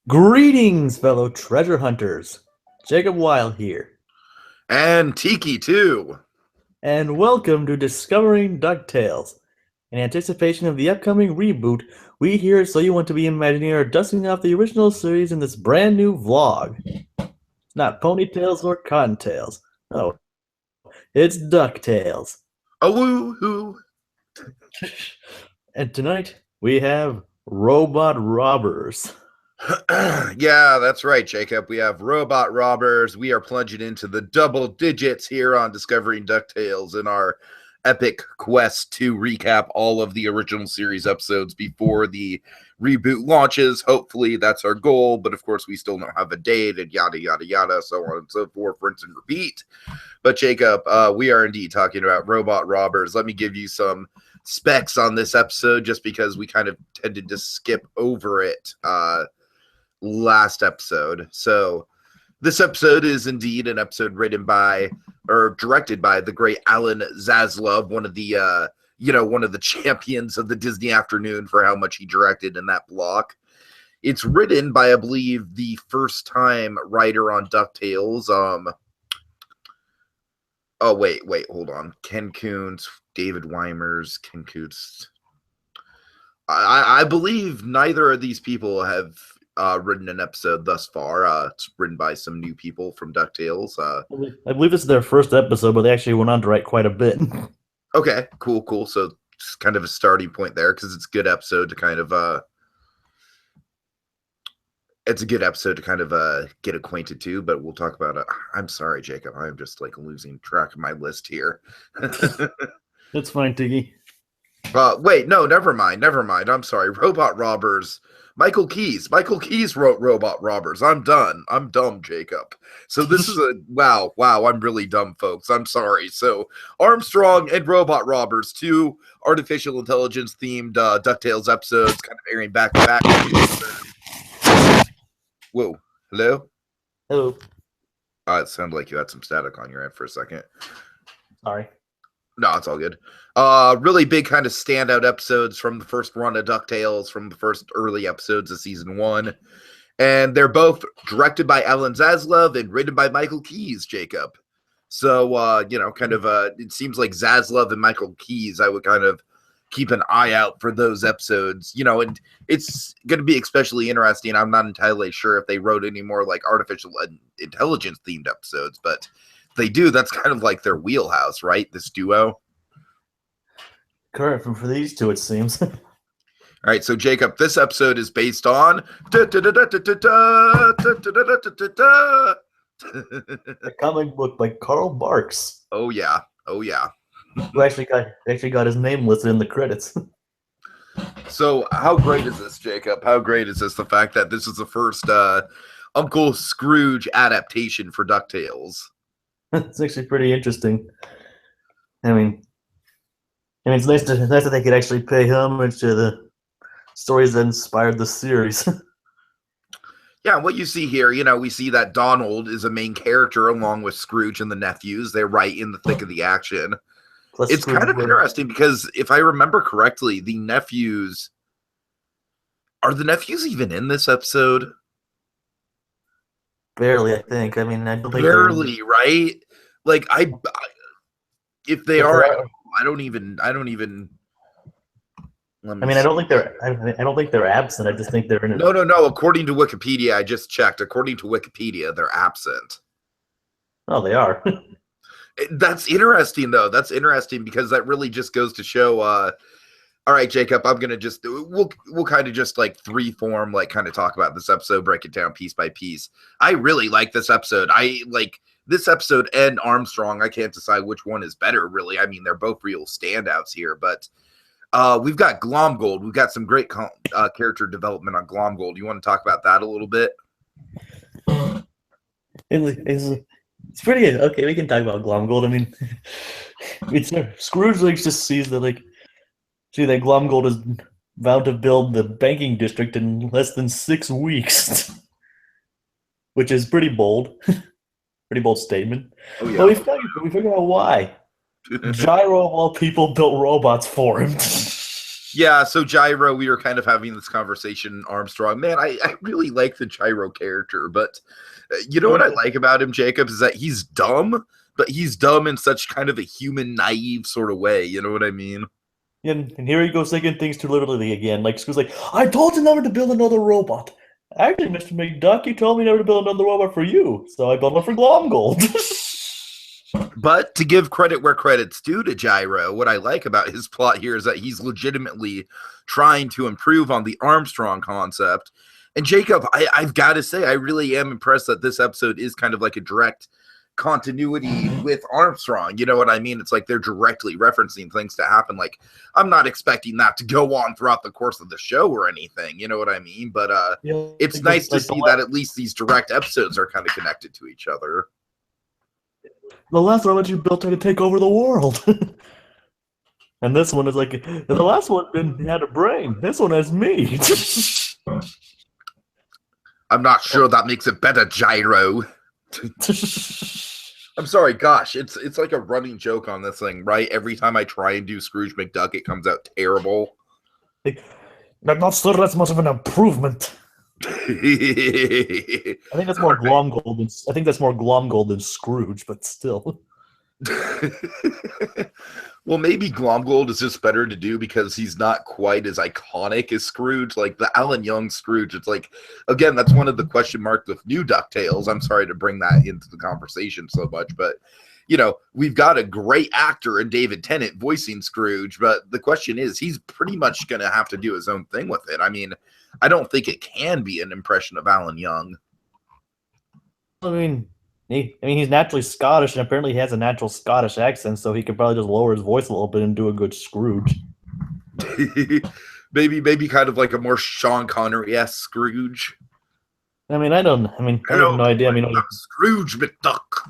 Greetings, fellow treasure hunters. Jacob Wile here, And Tiki too. and welcome to Discovering DuckTales. In anticipation of the upcoming reboot, we here at So You Want to Be Imagineer are dusting off the original series in this brand new vlog. It's not ponytails or cottontails. No, it's DuckTales. A woo-hoo. And tonight, we have Robot Robbers. Yeah, that's right, Jacob. We have robot robbers. We are plunging into the double digits here on Discovering DuckTales in our epic quest to recap all of the original series episodes before the reboot launches. Hopefully, that's our goal. But of course, we still don't have a date and yada, yada, yada, so on and so forth, rinse and repeat. But Jacob, we are indeed talking about robot robbers. Let me give you some specs on this episode just because we kind of tended to skip over it last episode. So this episode is indeed an episode written by or directed by the great Alan Zaslov, one of the champions of the Disney afternoon for how much he directed in that block. It's written by, I believe, the first time writer on DuckTales. Oh, wait, hold on. Ken Kuntz, David Weimers, Ken Kuntz. I believe neither of these people have written an episode thus far. It's written by some new people from DuckTales. I believe this is their first episode, but they actually went on to write quite a bit. Okay, cool. So it's kind of a starting point there because it's a good episode to kind of get acquainted to, but we'll talk about it. I'm sorry, Jacob. I'm just like losing track of my list here. That's fine, Tiggy. Wait, no, never mind. I'm sorry. Robot Robbers. Michael Keyes wrote Robot Robbers. I'm dumb, Jacob. So this is wow, I'm really dumb, folks. I'm sorry. So Armstrong and Robot Robbers, two artificial intelligence themed DuckTales episodes kind of airing back to back. Whoa, hello? Hello. It sounded like you had some static on your end for a second. Sorry. No, it's all good. Really big kind of standout episodes from the first run of DuckTales, from the first early episodes of season 1. And they're both directed by Alan Zaslov and written by Michael Keyes, Jacob. So, it seems like Zaslov and Michael Keyes, I would kind of keep an eye out for those episodes, and it's going to be especially interesting. I'm not entirely sure if they wrote any more like artificial intelligence themed episodes, but they do. That's kind of like their wheelhouse, right? This duo. Correct. For these two, it seems. All right, so Jacob, this episode is based on a comic book by Carl Barks. Oh yeah. Who actually got his name listed in the credits. So how great is this, Jacob? How great is this? The fact that this is the first Uncle Scrooge adaptation for DuckTales. It's actually pretty interesting. I mean, it's nice that they could actually pay homage to the stories that inspired the series. Yeah, what you see here, we see that Donald is a main character along with Scrooge and the nephews. They're right in the thick of the action. Plus it's Scrooge kind of interesting because if I remember correctly, are the nephews even in this episode? Barely, I think. I mean, I don't think barely, right? Like if they are, I don't even. I don't think they're. I don't think they're absent. I just think they're in. No. According to Wikipedia, I just checked. According to Wikipedia, they're absent. Oh, they are. That's interesting, though. That's interesting because that really just goes to show. All right, Jacob, I'm gonna we'll kind of just like freeform, like kind of talk about this episode, break it down piece by piece. I really like this episode. I like this episode and Armstrong. I can't decide which one is better, really. I mean, they're both real standouts here, but we've got Glomgold. We've got some great character development on Glomgold. You want to talk about that a little bit? It's pretty good. Okay, we can talk about Glomgold. I mean, Scrooge just sees that that Glomgold is vowed to build the banking district in less than 6 weeks, which is pretty bold. Pretty bold statement. Oh yeah. But we figure out why. Gyro of all people built robots for him. Yeah, so Gyro, we were kind of having this conversation, Armstrong. Man, I really like the Gyro character, but you know what I like about him, Jacob, is that he's dumb, but he's dumb in such kind of a human, naive sort of way. You know what I mean? And here he goes taking things too literally again. Like, Screw's like, I told you never to build another robot. Actually, Mr. McDuck, you told me never to build another robot for you, so I built one for Glomgold. But to give credit where credit's due to Gyro, what I like about his plot here is that he's legitimately trying to improve on the Armstrong concept. And Jacob, I've got to say, I really am impressed that this episode is kind of like a direct continuity with Armstrong. You know what I mean? It's like they're directly referencing things to happen. Like, I'm not expecting that to go on throughout the course of the show or anything. You know what I mean? But Yeah, it's nice to see that at least these direct episodes are kind of connected to each other. The last robot you built had to take over the world. And this one is like, the last one had a brain. This one has me. I'm not sure that makes it better, Gyro. I'm sorry, gosh, it's like a running joke on this thing, right? Every time I try and do Scrooge McDuck, it comes out terrible. I'm not sure that's much of an improvement. I think that's more Glomgold than Scrooge, but still. Well, maybe Glomgold is just better to do because he's not quite as iconic as Scrooge. Like the Alan Young Scrooge, it's like, again, that's one of the question marks with new DuckTales. I'm sorry to bring that into the conversation so much, but you know, we've got a great actor in David Tennant voicing Scrooge, but the question is, he's pretty much going to have to do his own thing with it. I mean, I don't think it can be an impression of Alan Young. I mean, he's naturally Scottish, and apparently he has a natural Scottish accent, so he could probably just lower his voice a little bit and do a good Scrooge. maybe kind of like a more Sean Connery-esque Scrooge. I have no idea. I'm Scrooge McDuck.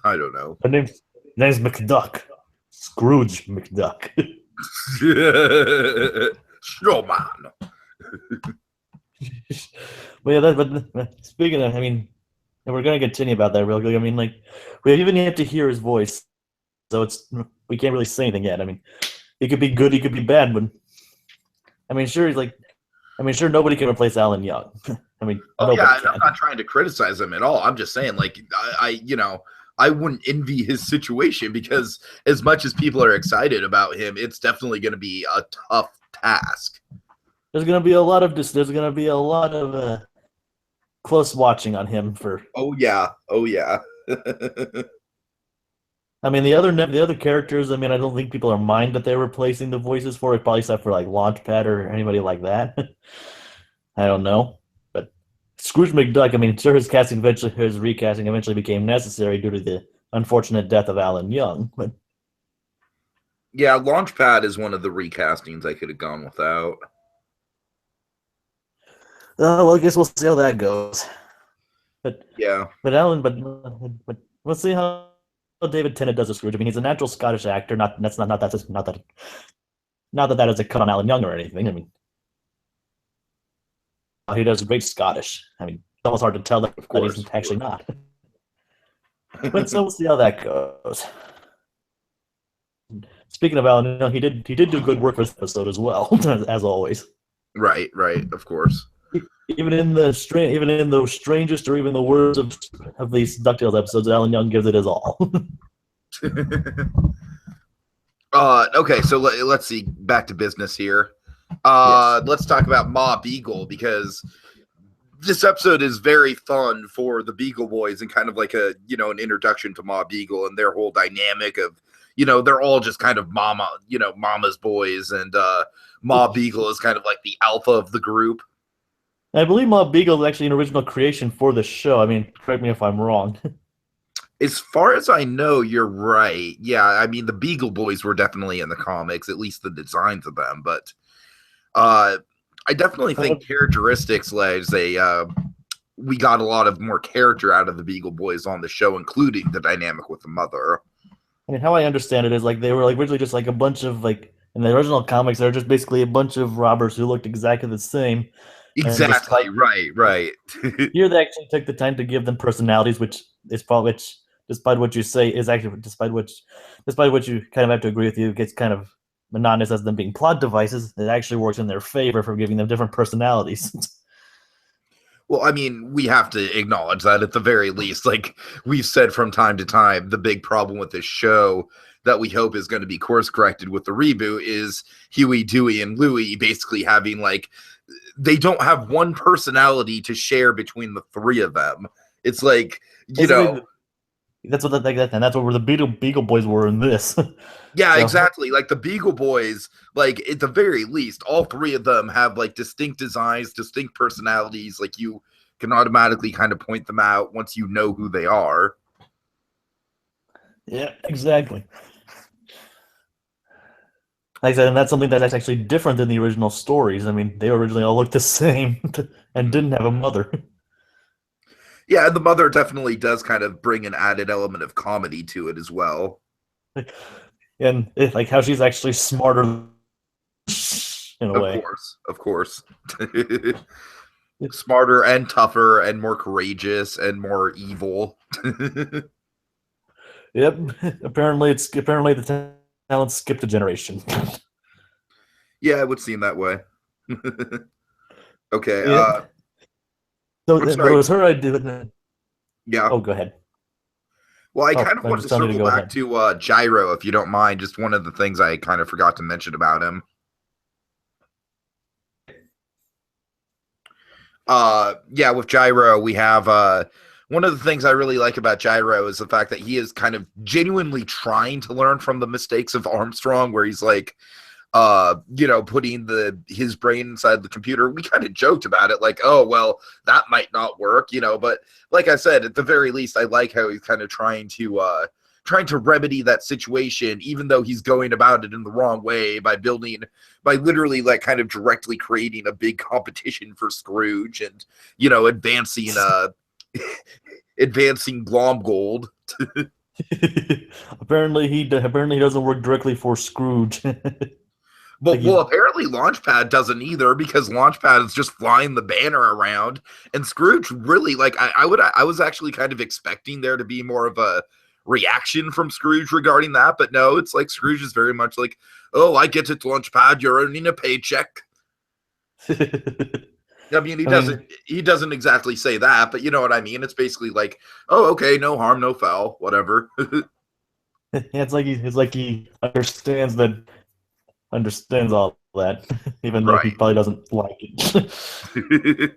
I don't know. Her name's McDuck. Scrooge McDuck. Snowman. But yeah, but speaking of, and we're gonna continue about that real quick. We even have to hear his voice, so we can't really say anything yet. He could be good, he could be bad, but sure nobody can replace Alan Young. I'm not trying to criticize him at all. I'm just saying, like, I wouldn't envy his situation because as much as people are excited about him, it's definitely going to be a tough task. There's going to be a lot of close watching on him for. Oh yeah. The other characters. I don't think people are mind that they're replacing the voices for it. Probably except for like Launchpad or anybody like that. I don't know, but Scrooge McDuck. Sure, his recasting eventually became necessary due to the unfortunate death of Alan Young. But yeah, Launchpad is one of the recastings I could have gone without. Well, I guess we'll see how that goes. But yeah, but we'll see how David Tennant does a Scrooge. He's a natural Scottish actor. Not that is a cut on Alan Young or anything. He does great Scottish. It's almost hard to tell that he's actually not. But so we'll see how that goes. Speaking of Alan Young, he did do good work for this episode as well, as always. Right, of course. Even in the strangest or even the worst of these DuckTales episodes, Alan Young gives it his all. Okay, so let's see. Back to business here. Yes. Let's talk about Ma Beagle, because this episode is very fun for the Beagle Boys and kind of like an introduction to Ma Beagle and their whole dynamic of, they're all just kind of mama's boys, and Ma Beagle is kind of like the alpha of the group. I believe Ma Beagle is actually an original creation for the show. Correct me if I'm wrong. As far as I know, you're right. Yeah, the Beagle Boys were definitely in the comics, at least the designs of them. But I definitely think characteristics like we got a lot of more character out of the Beagle Boys on the show, including the dynamic with the mother. How I understand it is they were originally just a bunch of in the original comics, they were just basically a bunch of robbers who looked exactly the same. Exactly, right. Here they actually took the time to give them personalities, which despite what you say is actually despite what you kind of have to agree with you, it's kind of monotonous as them being plot devices, it actually works in their favor for giving them different personalities. Well, I mean, we have to acknowledge that at the very least. Like we've said from time to time, the big problem with this show that we hope is going to be course corrected with the reboot is Huey, Dewey, and Louie basically having like they don't have one personality to share between the three of them. It's like, you know, that's what and that's what the Beagle Boys were in this. yeah, so. Exactly. Like the Beagle Boys, like at the very least, all three of them have like distinct designs, distinct personalities. Like you can automatically kind of point them out once you know who they are. Yeah, exactly. Like I said, and that's something that's actually different than the original stories. I mean, they originally all looked the same and didn't have a mother. Yeah, the mother definitely does kind of bring an added element of comedy to it as well. And like how she's actually smarter in a way. Of course. Smarter and tougher and more courageous and more evil. Yep. Apparently the talent skipped a generation. Yeah, it would seem that way. Okay. Yeah. So it was her idea. Yeah. Oh, go ahead. Well, I kind of wanted to circle back to Gyro, if you don't mind. Just one of the things I kind of forgot to mention about him. Yeah, with Gyro, we have one of the things I really like about Gyro is the fact that he is kind of genuinely trying to learn from the mistakes of Armstrong, where he's like, you know, putting his brain inside the computer. We kind of joked about it, like, oh, well, that might not work, you know, but like I said, at the very least, I like how he's kind of trying to remedy that situation, even though he's going about it in the wrong way by literally like kind of directly creating a big competition for Scrooge and, you know, advancing Glomgold. Apparently he doesn't work directly for Scrooge. Well, apparently Launchpad doesn't either, because Launchpad is just flying the banner around, and Scrooge really, like, I was actually kind of expecting there to be more of a reaction from Scrooge regarding that, but no, it's like Scrooge is very much like, oh, I get it, Launchpad, you're earning a paycheck. I mean, he doesn't exactly say that, but you know what I mean. It's basically like, oh, okay, no harm, no foul, whatever. It's like he understands all that, even though he probably doesn't like it.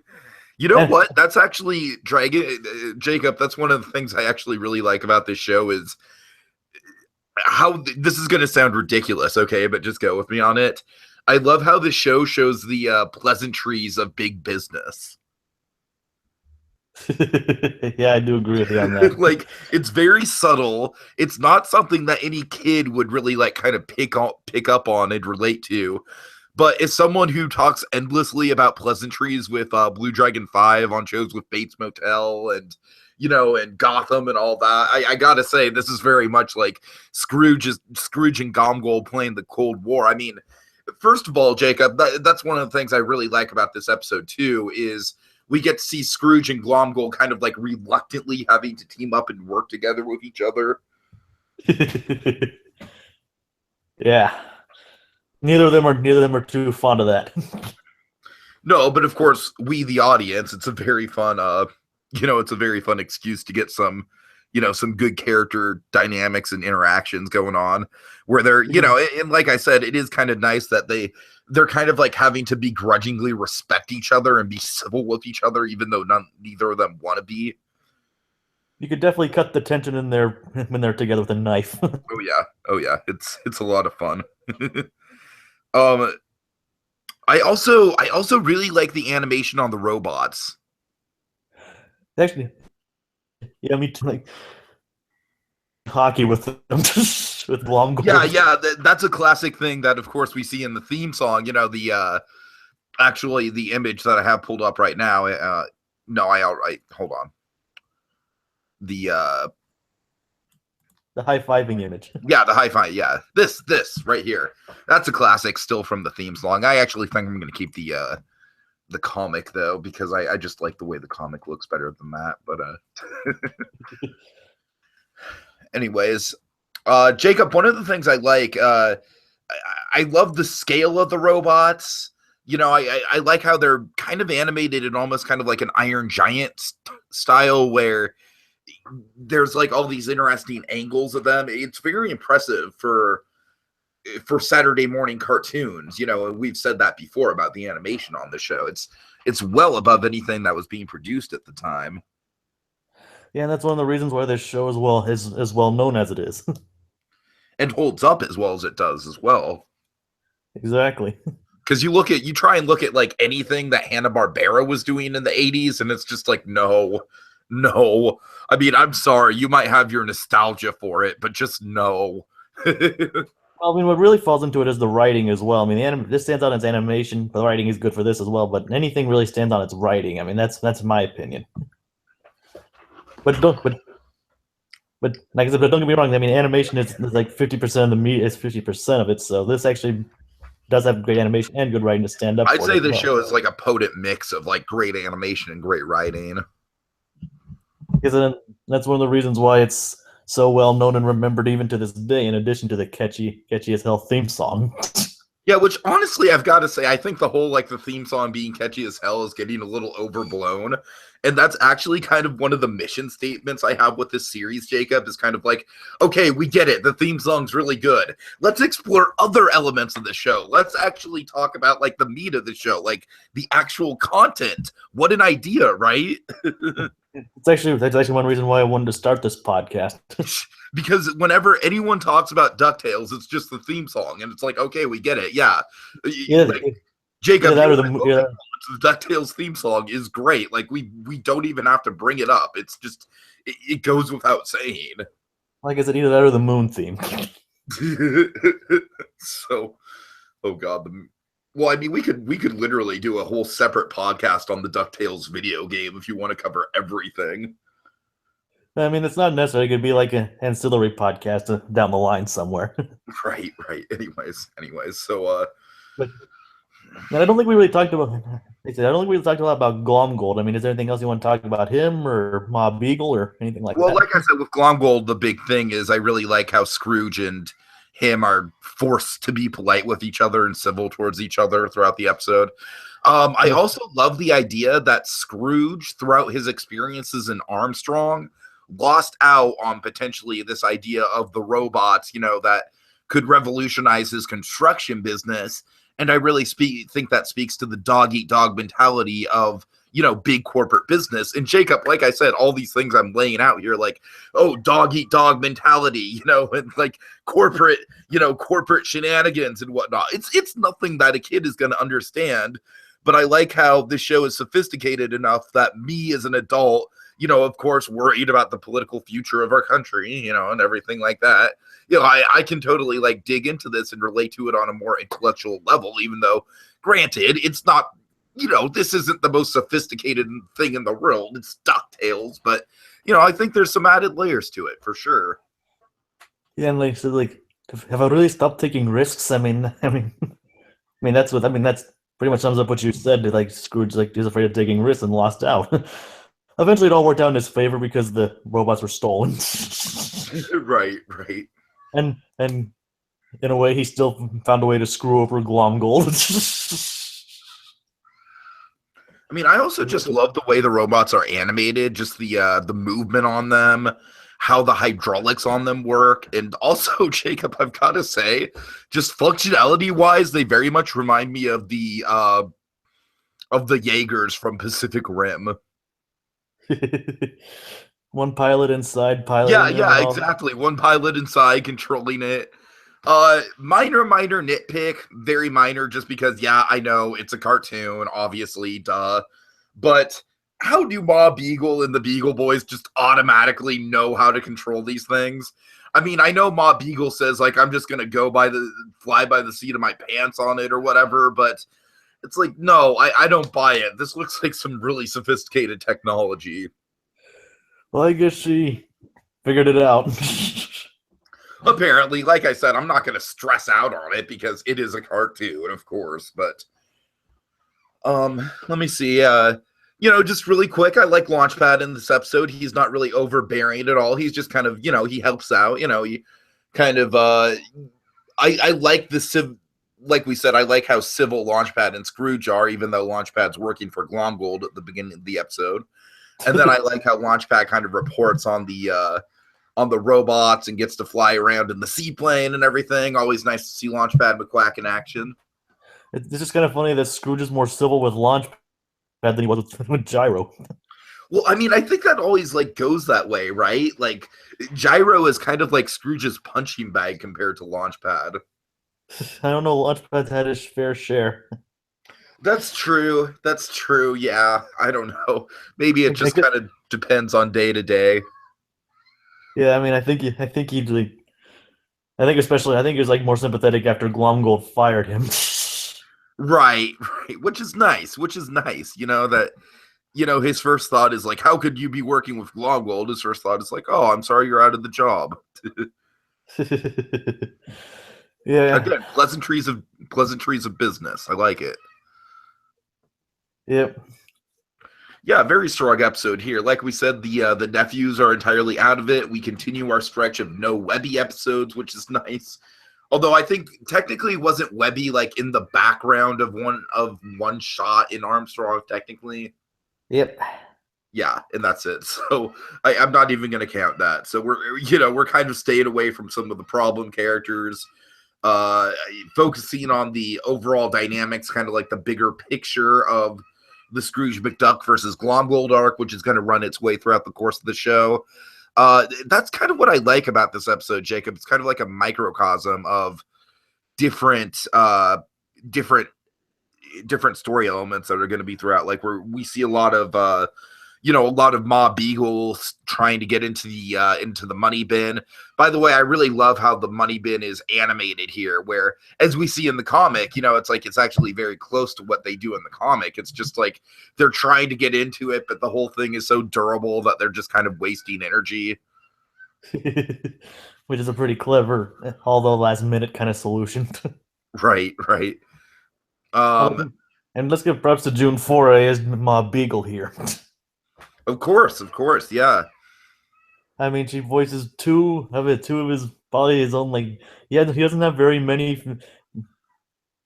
You know what? That's actually Jacob. That's one of the things I actually really like about this show is how this is going to sound ridiculous, okay? But just go with me on it. I love how the show shows the pleasantries of big business. Yeah, I do agree with you on that. Like, it's very subtle. It's not something that any kid would really like kind of pick up on and relate to. But as someone who talks endlessly about pleasantries with Blue Dragon 5 on shows with Bates Motel and, you know, and Gotham and all that, I gotta say, this is very much like Scrooge and Glomgold playing the Cold War. I mean, first of all, Jacob, that's one of the things I really like about this episode too, is we get to see Scrooge and Glomgold kind of like reluctantly having to team up and work together with each other. Yeah. Neither of them are too fond of that. No, but of course, we the audience, it's a very fun it's a very fun excuse to get some, you know, some good character dynamics and interactions going on where they're, you know, and like I said, it is kind of nice that they're kind of like having to begrudgingly respect each other and be civil with each other, even though neither of them want to be. You could definitely cut the tension in there when they're together with a knife. Oh yeah, it's a lot of fun. I also really like the animation on the robots. Actually, yeah, me too. Like hockey with them, with Glomgold. Yeah, that's a classic thing that, of course, we see in the theme song. You know, actually the image that I have pulled up right now. Hold on. The high-fiving image. Yeah, the high-five. Yeah, this right here. That's a classic, still from the theme song. I actually think I'm going to keep the comic though, because I just like the way the comic looks better than that. But anyways, Jacob, one of the things I like, I love the scale of the robots. You know, I like how they're kind of animated in almost kind of like an Iron Giant style, where there's like all these interesting angles of them. It's very impressive for Saturday morning cartoons, you know, and we've said that before about the animation on the show. It's well above anything that was being produced at the time. Yeah, and that's one of the reasons why this show is as well known as it is. And holds up as well as it does as well. Exactly. Because you try and look at like anything that Hanna-Barbera was doing in the 80s, and it's just like, no. I mean, I'm sorry, you might have your nostalgia for it, but just no. Well, I mean, what really falls into it is the writing as well. I mean, this stands out in its animation, but the writing is good for this as well. But anything really stands on its writing. I mean, that's my opinion. But like I said, but don't get me wrong. I mean, animation is like 50% of the meat is 50% of it. So this actually does have great animation and good writing to stand up. I'd for say it this well. show is like a potent mix of like great animation and great writing. Because that's one of the reasons why it's so well known and remembered even to this day, in addition to the catchy as hell theme song. Yeah, which honestly, I've got to say, I think the whole like the theme song being catchy as hell is getting a little overblown. And that's actually kind of one of the mission statements I have with this series, Jacob, is kind of like, okay, we get it. The theme song's really good. Let's explore other elements of the show. Let's actually talk about like the meat of the show, like the actual content. What an idea, right? That's actually one reason why I wanted to start this podcast. Because whenever anyone talks about DuckTales, it's just the theme song. And it's like, okay, we get it. Yeah. Like, Jacob, the DuckTales theme song is great. Like we don't even have to bring it up. It's just it goes without saying. Like I said, either that or the Moon theme. So, oh god, well, I mean, we could literally do a whole separate podcast on the DuckTales video game if you want to cover everything. I mean, it's not necessary. It could be like an ancillary podcast down the line somewhere. Right. Anyways. So, but and I don't think we really talked about. I don't think we talked a lot about Glomgold. I mean, is there anything else you want to talk about him or Ma Beagle or anything like that? Well, like I said, with Glomgold, the big thing is I really like how Scrooge and him are forced to be polite with each other and civil towards each other throughout the episode. I also love the idea that Scrooge, throughout his experiences in Armstrong, lost out on potentially this idea of the robots, you know, that could revolutionize his construction business. And I really think that speaks to the dog-eat-dog mentality of, you know, big corporate business. And Jacob, like I said, all these things I'm laying out here, like, oh, dog-eat-dog mentality, you know, and like corporate shenanigans and whatnot. It's nothing that a kid is going to understand. But I like how this show is sophisticated enough that me as an adult, you know, of course, worried about the political future of our country, you know, and everything like that. You know, I can totally like dig into this and relate to it on a more intellectual level, even though, granted, it's not, you know, this isn't the most sophisticated thing in the world. It's DuckTales, but, you know, I think there's some added layers to it for sure. Yeah, and like, so like, have I really stopped taking risks? I mean, that's pretty much sums up what you said. Like Scrooge, like he's afraid of taking risks and lost out. Eventually, it all worked out in his favor because the robots were stolen. Right. And in a way, he still found a way to screw over Glomgold. I mean, I also just love the way the robots are animated, just the movement on them, how the hydraulics on them work, and also, Jacob, I've got to say, just functionality-wise, they very much remind me of the Jaegers from Pacific Rim. One pilot inside, Yeah, exactly. One pilot inside controlling it. Minor nitpick, very minor, just because, yeah, I know it's a cartoon, obviously, duh. But how do Ma Beagle and the Beagle Boys just automatically know how to control these things? I mean, I know Ma Beagle says, like, I'm just gonna fly by the seat of my pants on it or whatever, but it's like, no, I don't buy it. This looks like some really sophisticated technology. Well, I guess she figured it out. Apparently, like I said, I'm not going to stress out on it because it is a cartoon, of course. But let me see. You know, just really quick, I like Launchpad in this episode. He's not really overbearing at all. He's just kind of, you know, he helps out. You know, he kind of I like like we said, I like how civil Launchpad and Scrooge are, even though Launchpad's working for Glomgold at the beginning of the episode. And then I like how Launchpad kind of reports on the robots and gets to fly around in the seaplane and everything. Always nice to see Launchpad McQuack in action. It's just kind of funny that Scrooge is more civil with Launchpad than he was with Gyro. Well, I mean, I think that always like goes that way, right? Like Gyro is kind of like Scrooge's punching bag compared to Launchpad. I don't know. Launchpad's had his fair share. That's true. That's true. Yeah, I don't know. Maybe it just kind of depends on day to day. Yeah, I mean, I think he'd like. I think he was like more sympathetic after Glomgold fired him. Right, right. Which is nice. You know that. You know, his first thought is like, how could you be working with Glomgold? His first thought is like, oh, I'm sorry you're out of the job. Yeah. Again, pleasantries of business. I like it. Yep. Yeah, very strong episode here. Like we said, the nephews are entirely out of it. We continue our stretch of no Webby episodes, which is nice. Although I think technically wasn't Webby like in the background of one shot in Armstrong, technically. Yep. Yeah, and that's it. So I'm not even going to count that. So we're kind of staying away from some of the problem characters, focusing on the overall dynamics, kind of like the bigger picture of the Scrooge McDuck versus Glomgold arc, which is going to run its way throughout the course of the show. That's kind of what I like about this episode, Jacob. It's kind of like a microcosm of different story elements that are going to be throughout. Like we see a lot of Ma Beagle trying to get into the money bin. By the way, I really love how the money bin is animated here, where as we see in the comic, it's like it's actually very close to what they do in the comic. It's just like they're trying to get into it, but the whole thing is so durable that they're just kind of wasting energy. Which is a pretty clever, although last minute kind of solution. Right. And let's give props to June Foray as Ma Beagle here. Of course, yeah. I mean, she voices two of his probably his own, like, he doesn't have very many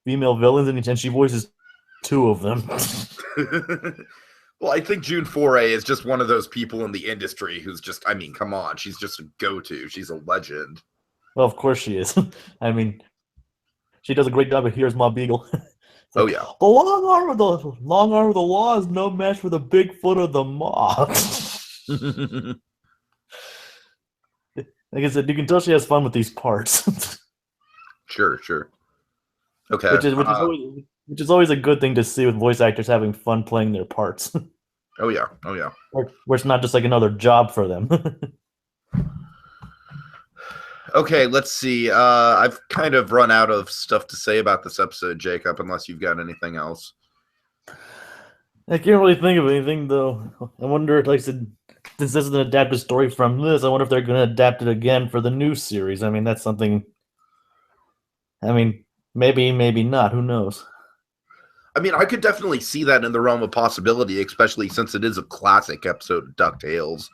female villains, and she voices two of them. Well, I think June Foray is just one of those people in the industry who's just, I mean, come on, she's just a go-to. She's a legend. Well, of course she is. I mean, she does a great job of Here's Ma Beagle. Oh, yeah. The long arm of the law is no match for the big foot of the mob. Like I said, you can tell she has fun with these parts. Sure. Okay. Which is always a good thing to see, with voice actors having fun playing their parts. Oh yeah. Where it's not just like another job for them. Okay, let's see. I've kind of run out of stuff to say about this episode, Jacob, unless you've got anything else. I can't really think of anything, though. I wonder, like I said, since this is an adapted story from this, I wonder if they're going to adapt it again for the new series. I mean, that's something... I mean, maybe not. Who knows? I mean, I could definitely see that in the realm of possibility, especially since it is a classic episode of DuckTales.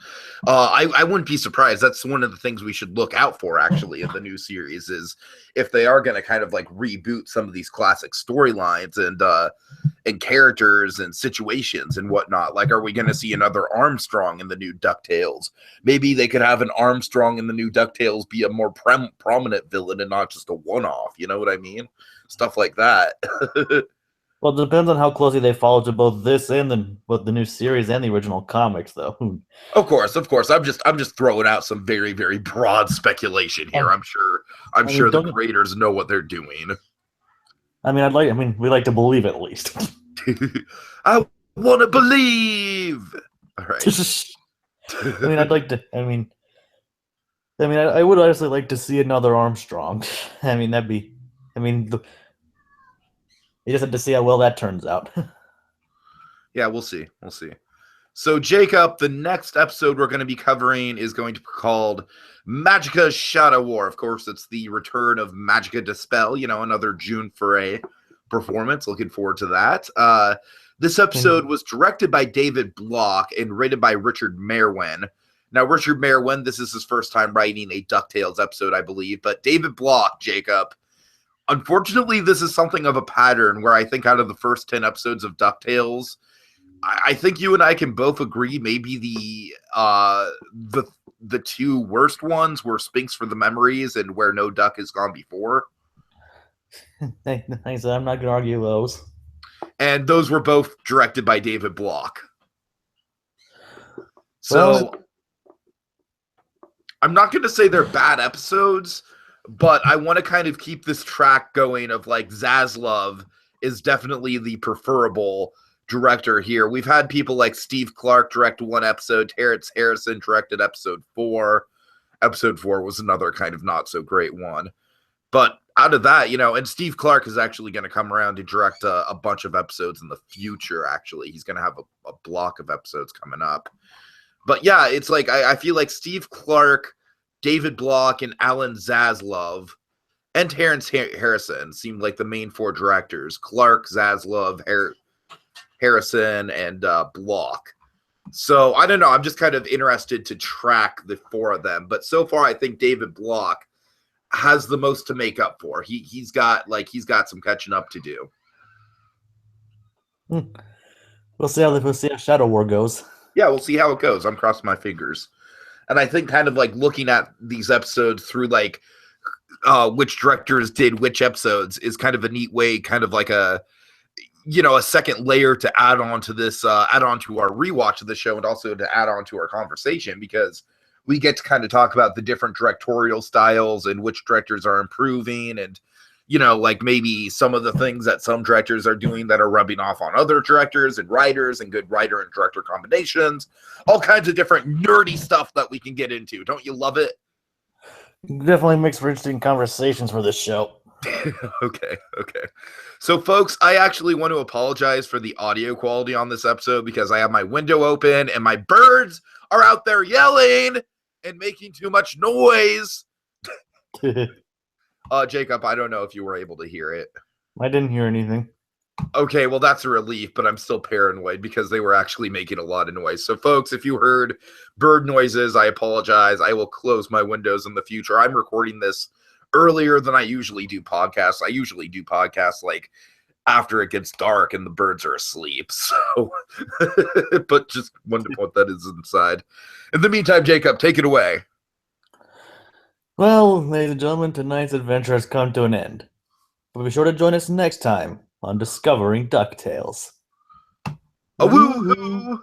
I wouldn't be surprised. That's one of the things we should look out for, actually, in the new series, is if they are going to kind of like reboot some of these classic storylines and characters and situations and whatnot. Like, are we going to see another Armstrong in the new DuckTales? Maybe they could have an Armstrong in the new DuckTales be a more prominent villain and not just a one-off. You know what I mean? Stuff like that. Well, it depends on how closely they follow to both this and both the new series and the original comics, though. Of course. I'm just throwing out some very, very broad speculation here. I'm sure the creators know what they're doing. I mean, we like to believe at least. I want to believe. All right. I mean, I would honestly like to see another Armstrong. I mean, you just have to see how well that turns out. Yeah, we'll see. So, Jacob, the next episode we're going to be covering is going to be called Magica Shadow War. Of course, it's the return of Magica Dispel, another June Foray performance. Looking forward to that. This episode was directed by David Block and written by Richard Merwin. Now, Richard Merwin, this is his first time writing a DuckTales episode, I believe. But David Block, Jacob, Unfortunately, this is something of a pattern where I think out of the first 10 episodes of DuckTales, I think you and I can both agree maybe the two worst ones were Spinks for the Memories and Where No Duck Has Gone Before. Thanks, I'm not going to argue those. And those were both directed by David Block. So I'm not going to say they're bad episodes, but I want to kind of keep this track going of like Zaslav is definitely the preferable director here. We've had people like Steve Clark direct one episode. Terrence Harrison directed episode 4. Episode 4 was another kind of not so great one. But out of that, and Steve Clark is actually going to come around to direct a bunch of episodes in the future, actually. He's going to have a block of episodes coming up. But yeah, it's like I feel like Steve Clark, David Block, and Alan Zaslav, and Terrence Harrison seemed like the main 4 directors. Clark, Zaslav, Harrison, and Block. So I don't know. I'm just kind of interested to track the 4 of them. But so far, I think David Block has the most to make up for. He's got some catching up to do. We'll see how Shadow War goes. Yeah, we'll see how it goes. I'm crossing my fingers. And I think kind of like looking at these episodes through like which directors did which episodes is kind of a neat way, kind of like a second layer to add on to this, add on to our rewatch of the show, and also to add on to our conversation, because we get to kind of talk about the different directorial styles and which directors are improving, and like maybe some of the things that some directors are doing that are rubbing off on other directors and writers, and good writer and director combinations, all kinds of different nerdy stuff that we can get into. Don't you love it? Definitely makes for interesting conversations for this show. Okay. So, folks, I actually want to apologize for the audio quality on this episode because I have my window open and my birds are out there yelling and making too much noise. Jacob, I don't know if you were able to hear it. I didn't hear anything. Okay, well, that's a relief, but I'm still paranoid because they were actually making a lot of noise. So, folks, if you heard bird noises, I apologize. I will close my windows in the future. I'm recording this earlier than I usually do podcasts. I usually do podcasts like after it gets dark and the birds are asleep. So, but just wanted to put that inside. In the meantime, Jacob, take it away. Well, ladies and gentlemen, tonight's adventure has come to an end. But be sure to join us next time on Discovering DuckTales. A woohoo!